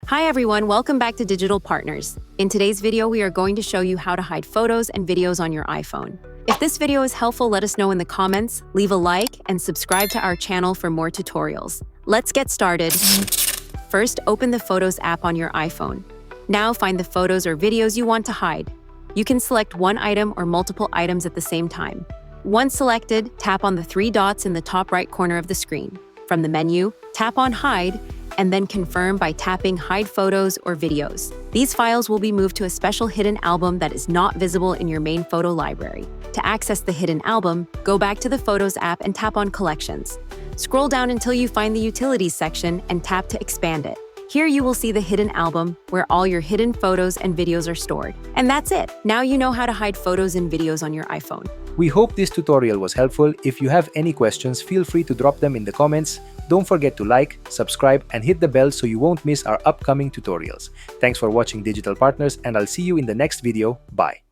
Hi everyone, welcome back to Digital Partners. In today's video, we are going to show you how to hide photos and videos on your iPhone. If this video is helpful, let us know in the comments, leave a like, and subscribe to our channel for more tutorials. Let's get started. First, open the Photos app on your iPhone. Now find the photos or videos you want to hide. You can select one item or multiple items at the same time. Once selected, tap on the three dots in the top right corner of the screen. From the menu, tap on Hide, and then confirm by tapping Hide Photos or Videos. These files will be moved to a special hidden album that is not visible in your main photo library. To access the hidden album, go back to the Photos app and tap on Collections. Scroll down until you find the Utilities section and tap to expand it. Here you will see the hidden album where all your hidden photos and videos are stored. And that's it! Now you know how to hide photos and videos on your iPhone. We hope this tutorial was helpful. If you have any questions, feel free to drop them in the comments. Don't forget to like, subscribe, and hit the bell so you won't miss our upcoming tutorials. Thanks for watching Digital Partners, and I'll see you in the next video. Bye.